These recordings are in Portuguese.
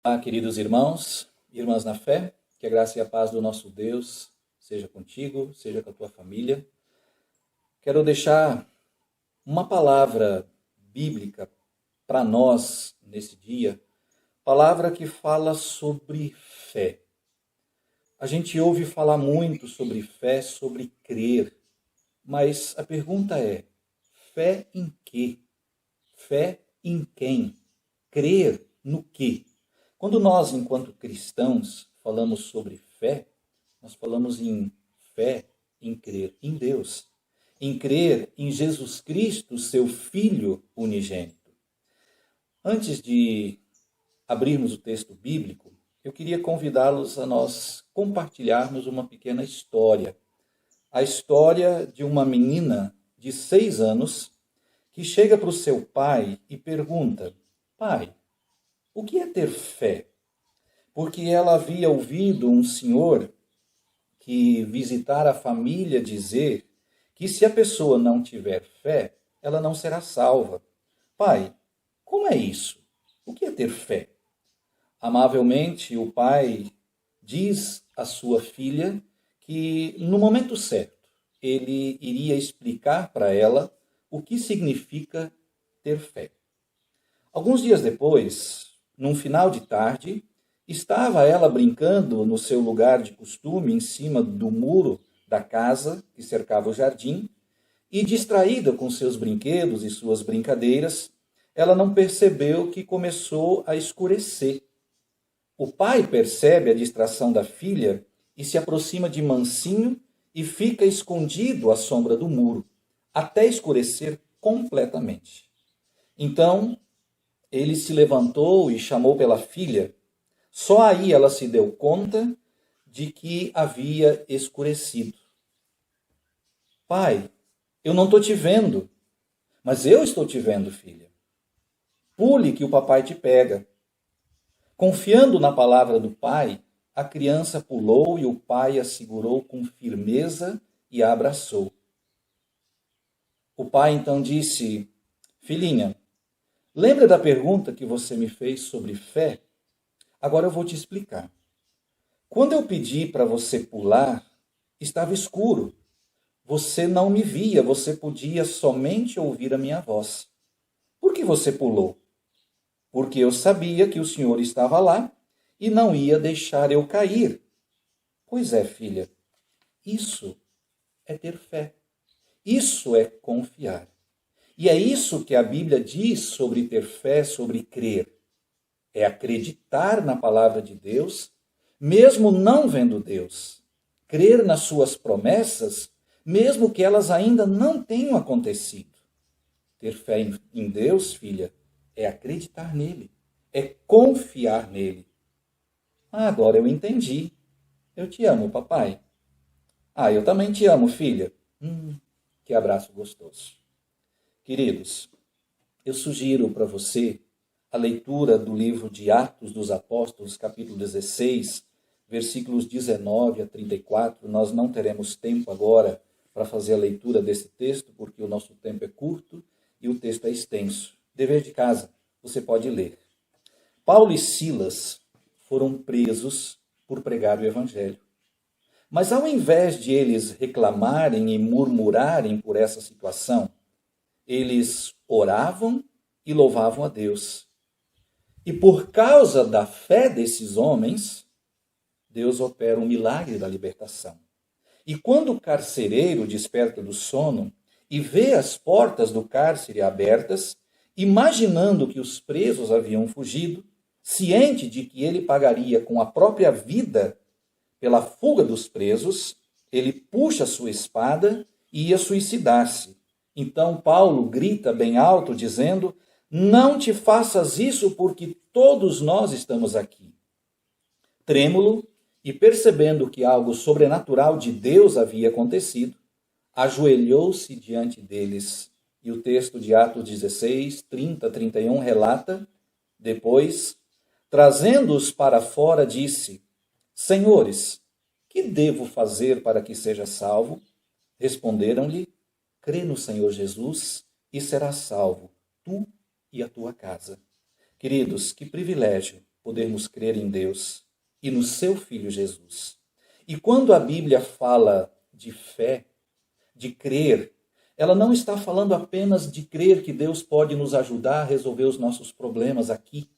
Olá, queridos irmãos, irmãs na fé, que a graça e a paz do nosso Deus seja contigo, seja com a tua família. Quero deixar uma palavra bíblica para nós nesse dia, palavra que fala sobre fé. A gente ouve falar muito sobre fé, sobre crer, mas a pergunta é: fé em quê? Fé em quem? Crer no quê? Quando nós, enquanto cristãos, falamos sobre fé, nós falamos em fé em crer em Deus, em crer em Jesus Cristo, seu Filho unigênito. Antes de abrirmos o texto bíblico, eu queria convidá-los a nós compartilharmos uma pequena história. A história de uma menina de 6 anos que chega para o seu pai e pergunta: Pai, o que é ter fé? Porque ela havia ouvido um senhor que visitara a família dizer que se a pessoa não tiver fé, ela não será salva. Pai, como é isso? O que é ter fé? Amavelmente, o pai diz à sua filha que no momento certo ele iria explicar para ela o que significa ter fé. Alguns dias depois, num final de tarde, estava ela brincando no seu lugar de costume, em cima do muro da casa que cercava o jardim, e distraída com seus brinquedos e suas brincadeiras, ela não percebeu que começou a escurecer. O pai percebe a distração da filha e se aproxima de mansinho e fica escondido à sombra do muro, até escurecer completamente. Então, ele se levantou e chamou pela filha. Só aí ela se deu conta de que havia escurecido. Pai, eu não estou te vendo, mas eu estou te vendo, filha. Pule que o papai te pega. Confiando na palavra do pai, a criança pulou e o pai a segurou com firmeza e a abraçou. O pai então disse: Filhinha, lembra da pergunta que você me fez sobre fé? Agora eu vou te explicar. Quando eu pedi para você pular, estava escuro. Você não me via, você podia somente ouvir a minha voz. Por que você pulou? Porque eu sabia que o Senhor estava lá e não ia deixar eu cair. Pois é, filha, isso é ter fé. Isso é confiar. E é isso que a Bíblia diz sobre ter fé, sobre crer. É acreditar na palavra de Deus, mesmo não vendo Deus. Crer nas suas promessas, mesmo que elas ainda não tenham acontecido. Ter fé em Deus, filha, é acreditar nele, é confiar nele. Ah, agora eu entendi. Eu te amo, papai. Ah, eu também te amo, filha. Que abraço gostoso. Queridos, eu sugiro para você a leitura do livro de Atos dos Apóstolos, capítulo 16, versículos 19 a 34. Nós não teremos tempo agora para fazer a leitura desse texto, porque o nosso tempo é curto e o texto é extenso. Dever de casa, você pode ler. Paulo e Silas foram presos por pregar o evangelho. Mas ao invés de eles reclamarem e murmurarem por essa situação, eles oravam e louvavam a Deus. E por causa da fé desses homens, Deus opera um milagre da libertação. E quando o carcereiro desperta do sono e vê as portas do cárcere abertas, imaginando que os presos haviam fugido, ciente de que ele pagaria com a própria vida pela fuga dos presos, ele puxa sua espada e ia suicidar-se. Então Paulo grita bem alto, dizendo: Não te faças isso, porque todos nós estamos aqui. Trêmulo e percebendo que algo sobrenatural de Deus havia acontecido, ajoelhou-se diante deles. E o texto de Atos 16, 30, 31 relata: Depois, trazendo-os para fora, disse: Senhores, que devo fazer para que seja salvo? Responderam-lhe: Crê no Senhor Jesus e serás salvo, tu e a tua casa. Queridos, que privilégio podermos crer em Deus e no seu Filho Jesus. E quando a Bíblia fala de fé, de crer, ela não está falando apenas de crer que Deus pode nos ajudar a resolver os nossos problemas aqui,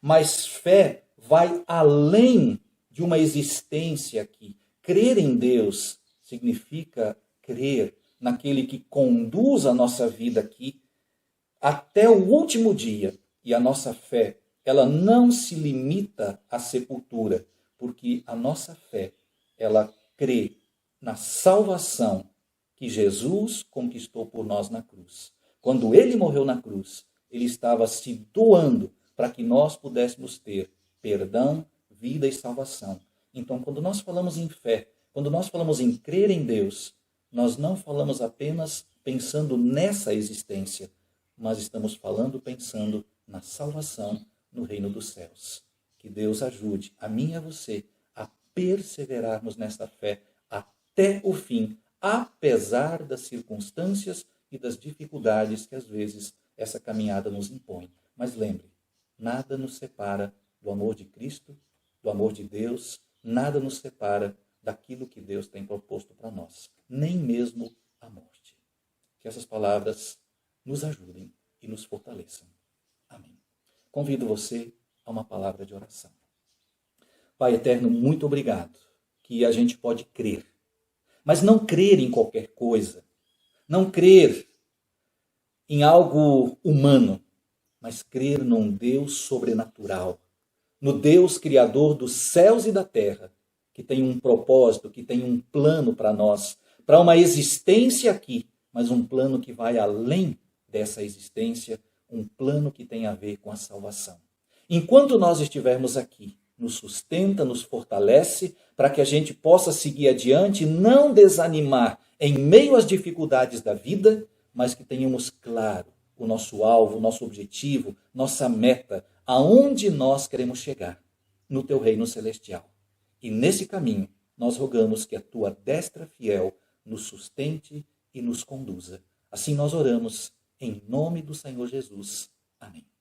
mas fé vai além de uma existência aqui. Crer em Deus significa crer naquele que conduz a nossa vida aqui até o último dia. E a nossa fé, ela não se limita à sepultura, porque a nossa fé, ela crê na salvação que Jesus conquistou por nós na cruz. Quando ele morreu na cruz, ele estava se doando para que nós pudéssemos ter perdão, vida e salvação. Então, quando nós falamos em fé, quando nós falamos em crer em Deus, nós não falamos apenas pensando nessa existência, mas estamos falando pensando na salvação no reino dos céus. Que Deus ajude a mim e a você a perseverarmos nessa fé até o fim, apesar das circunstâncias e das dificuldades que às vezes essa caminhada nos impõe. Mas lembre, nada nos separa do amor de Cristo, do amor de Deus, nada nos separa daquilo que Deus tem proposto para nós, nem mesmo a morte. Que essas palavras nos ajudem e nos fortaleçam. Amém. Convido você a uma palavra de oração. Pai eterno, muito obrigado que a gente pode crer, mas não crer em qualquer coisa, não crer em algo humano, mas crer num Deus sobrenatural, no Deus criador dos céus e da terra, que tem um propósito, que tem um plano para nós, para uma existência aqui, mas um plano que vai além dessa existência, um plano que tem a ver com a salvação. Enquanto nós estivermos aqui, nos sustenta, nos fortalece, para que a gente possa seguir adiante, não desanimar em meio às dificuldades da vida, mas que tenhamos claro o nosso alvo, o nosso objetivo, nossa meta, aonde nós queremos chegar, no teu reino celestial. E nesse caminho, nós rogamos que a tua destra fiel nos sustente e nos conduza. Assim nós oramos, em nome do Senhor Jesus. Amém.